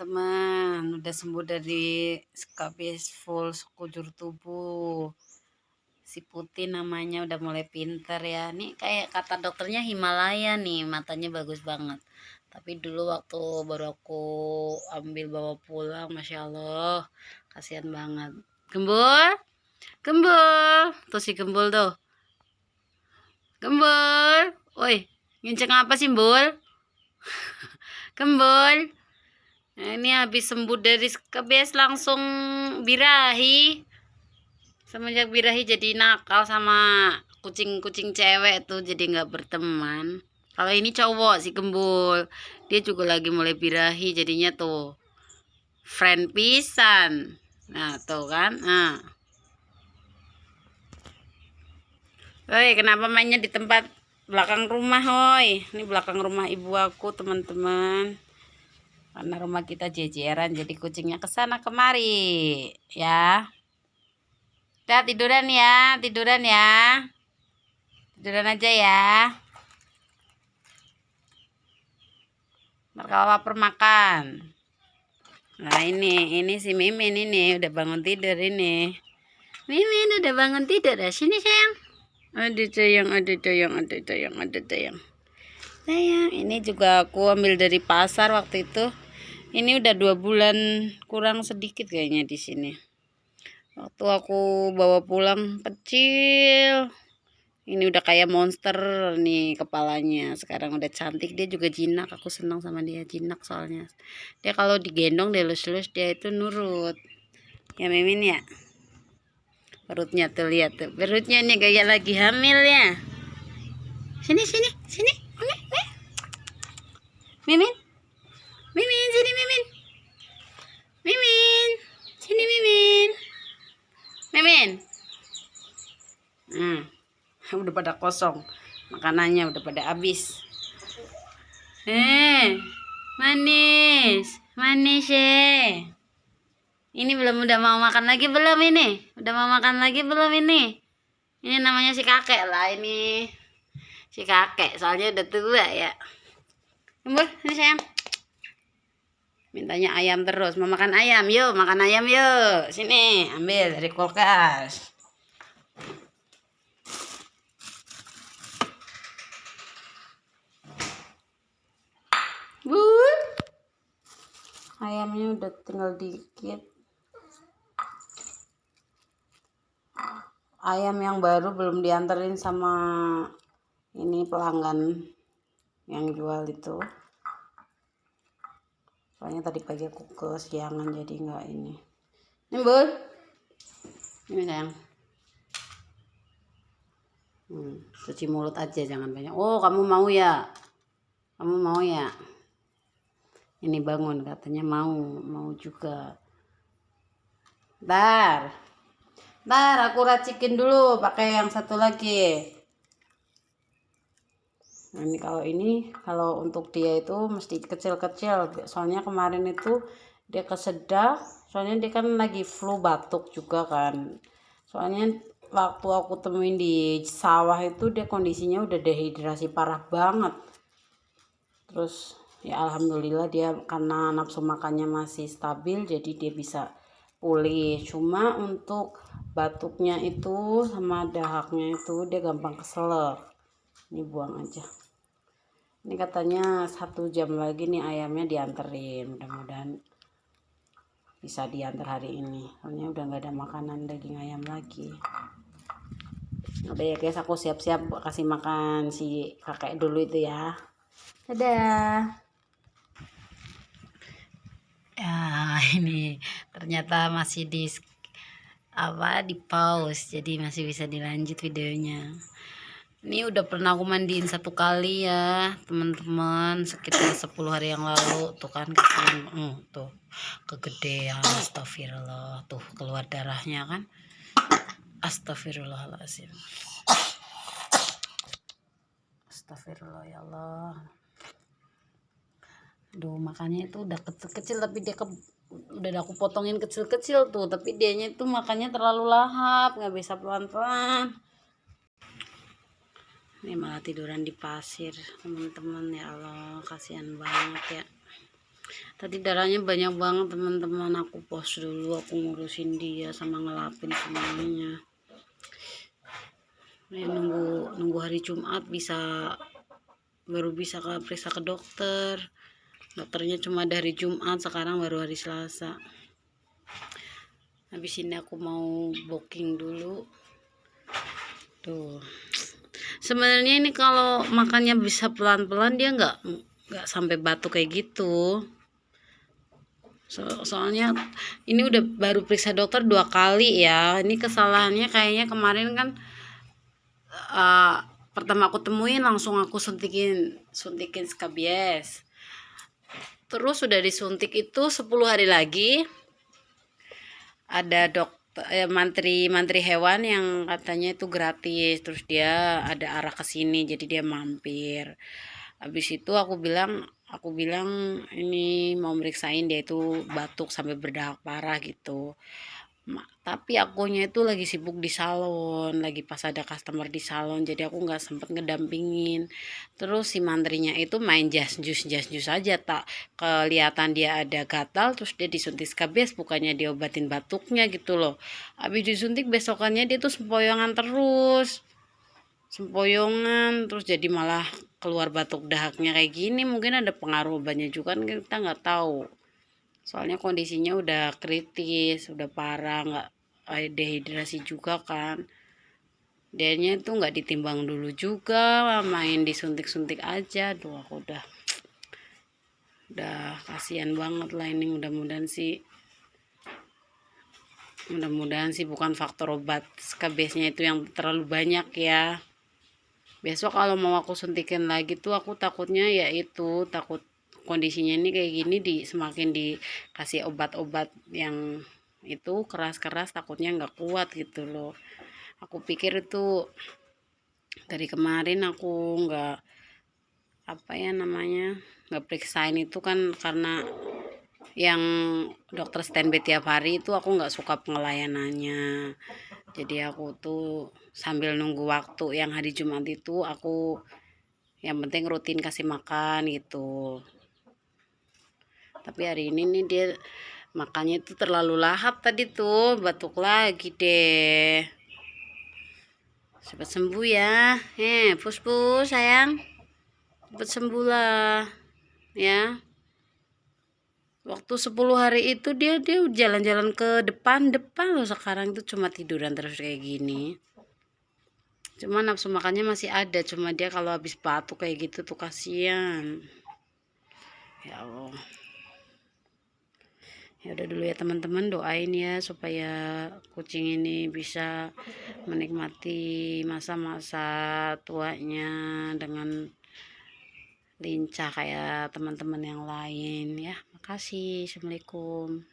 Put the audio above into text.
teman-teman, udah sembuh dari skabis full sekujur tubuh. Si Putih namanya udah mulai pinter ya. Nih kayak kata dokternya Himalaya nih, matanya bagus banget. Tapi dulu waktu baru aku ambil bawa pulang, Masya Allah, kasihan banget. Gembul, gembul, tuh si gembul tuh, gembul. Woi, nginceng apa sih, Bul? Gembul. Nah, ini habis sembuh dari skabes langsung birahi. Semenjak birahi jadi nakal sama kucing-kucing cewek tuh, jadi nggak berteman. Kalau ini cowok si Gembul, dia juga lagi mulai birahi jadinya tuh friend pisan. Nah tuh kan, nah. Woi, kenapa mainnya di tempat belakang rumah, hoi? Ini belakang rumah ibu aku, teman-teman. Karena rumah kita jejeran, jadi kucingnya kesana kemari, ya. Udah tiduran ya, tiduran ya. Tiduran aja ya. Ntar kalau lapar makan. Nah ini si Mimin ini udah bangun tidur ini. Mimin udah bangun tidur ya. Sini sayang. Aduh sayang, aduh sayang, aduh sayang, aduh sayang. Sayang, ini juga aku ambil dari pasar waktu itu. Ini udah 2 bulan kurang sedikit kayaknya di sini. Waktu aku bawa pulang kecil. Ini udah kayak monster nih kepalanya. Sekarang udah cantik, dia juga jinak. Aku senang sama dia, jinak soalnya. Dia kalau digendong dilus-lus dia itu nurut. Ya Mimin ya. Perutnya tuh, lihat tuh. Perutnya nih kayak lagi hamil ya. Sini sini sini. Mimin. Mimin sini Mimin. Mimin. Sini Mimin. Mimin. Udah pada kosong. Makanannya udah pada habis. Manis. Manis ya. Ini udah mau makan lagi belum ini? Udah mau makan lagi belum ini? Ini namanya si kakek lah ini. Si kakek soalnya udah tua ya. Gembul, ini sayang. Mintanya ayam terus. Mau makan ayam? Yuk, makan ayam yuk. Sini, ambil dari kulkas. Bul. Ayamnya udah tinggal dikit. Ayam yang baru belum dianterin sama ini pelanggan yang jual itu. Soalnya tadi pagi aku kesiangan jadi nggak ini. Bul. Ini sayang. Cuci mulut aja jangan banyak. Oh, kamu mau ya? Kamu mau ya? Ini bangun katanya mau juga. Bentar aku racikin dulu pakai yang satu lagi. Nah, ini kalau untuk dia itu mesti kecil-kecil. Soalnya kemarin itu dia kesedak. Soalnya dia kan lagi flu batuk juga kan. Soalnya waktu aku temuin di sawah itu dia kondisinya udah dehidrasi parah banget. Terus ya alhamdulillah dia karena nafsu makannya masih stabil jadi dia bisa pulih. Cuma untuk batuknya itu sama dahaknya itu dia gampang keselak. Ini buang aja. Ini katanya 1 jam lagi nih ayamnya dianterin. Mudah-mudahan bisa diantar hari ini. Soalnya udah nggak ada makanan daging ayam lagi. Udah ya guys, aku siap-siap kasih makan si kakek dulu itu ya. Dadah. Ya ini ternyata masih di pause, jadi masih bisa dilanjut videonya. Ini udah pernah aku mandiin 1 kali ya teman-teman, sekitar 10 hari yang lalu. Tuh kan tuh kegedean, astagfirullah, tuh keluar darahnya kan, astagfirullahaladzim, astagfirullah ya Allah. Duh, makannya itu udah kecil-kecil tapi dia udah aku potongin kecil-kecil tuh, tapi dianya itu makannya terlalu lahap, nggak bisa pelan-pelan. Ini malah tiduran di pasir teman-teman, ya Allah kasihan banget ya. Tadi darahnya banyak banget teman-teman. Aku pause dulu, aku ngurusin dia sama ngelapin semuanya. Nunggu hari Jumat baru bisa periksa ke dokter. Dokternya cuma dari Jumat, sekarang baru hari Selasa. Habis ini aku mau booking dulu. Tuh. Sebenarnya ini kalau makannya bisa pelan-pelan, dia nggak sampai batuk kayak gitu. Soalnya ini udah baru periksa dokter 2 kali ya. Ini kesalahannya kayaknya kemarin kan pertama aku temuin langsung aku suntikin skabies. Terus sudah disuntik itu 10 hari lagi ada mantri hewan yang katanya itu gratis, terus dia ada arah ke sini jadi dia mampir. Habis itu aku bilang ini mau meriksain dia itu batuk sampai berdahak parah gitu. Tapi akunya itu lagi sibuk di salon, lagi pas ada customer di salon, jadi aku nggak sempet ngedampingin. Terus si mantrinya itu main jas jus aja, tak kelihatan dia ada gatal, terus dia disuntik skabies, bukannya diobatin batuknya gitu loh. Habis disuntik besokannya dia tuh sempoyongan terus jadi malah keluar batuk dahaknya kayak gini. Mungkin ada pengaruh obatnya juga kan, kita nggak tahu. Soalnya kondisinya udah kritis, udah parah, nggak dehidrasi juga kan. Dianya itu nggak ditimbang dulu juga, main disuntik-suntik aja. Duh, aku udah kasihan banget lah ini. Mudah-mudahan sih bukan faktor obat skabiesnya itu yang terlalu banyak ya. Besok kalau mau aku suntikin lagi tuh aku takutnya ya itu, takut kondisinya ini kayak gini semakin dikasih obat-obat yang itu keras-keras, takutnya nggak kuat gitu loh. Aku pikir itu dari kemarin aku nggak nggak periksain itu kan karena yang dokter standby tiap hari itu aku nggak suka pengelayanannya. Jadi aku tuh sambil nunggu waktu yang hari Jumat itu aku yang penting rutin kasih makan gitu. Tapi hari ini nih dia makannya itu terlalu lahap, tadi tuh batuk lagi deh. Cepat sembuh ya. Pus sayang, cepat sembuh lah ya. Waktu 10 hari itu dia jalan-jalan ke depan loh, sekarang itu cuma tiduran terus kayak gini. Cuma nafsu makannya masih ada, cuma dia kalau habis batuk kayak gitu tuh kasihan. Ya Allah. Ya udah dulu ya teman-teman, doain ya supaya kucing ini bisa menikmati masa-masa tuanya dengan lincah kayak teman-teman yang lain ya. Makasih. Assalamualaikum.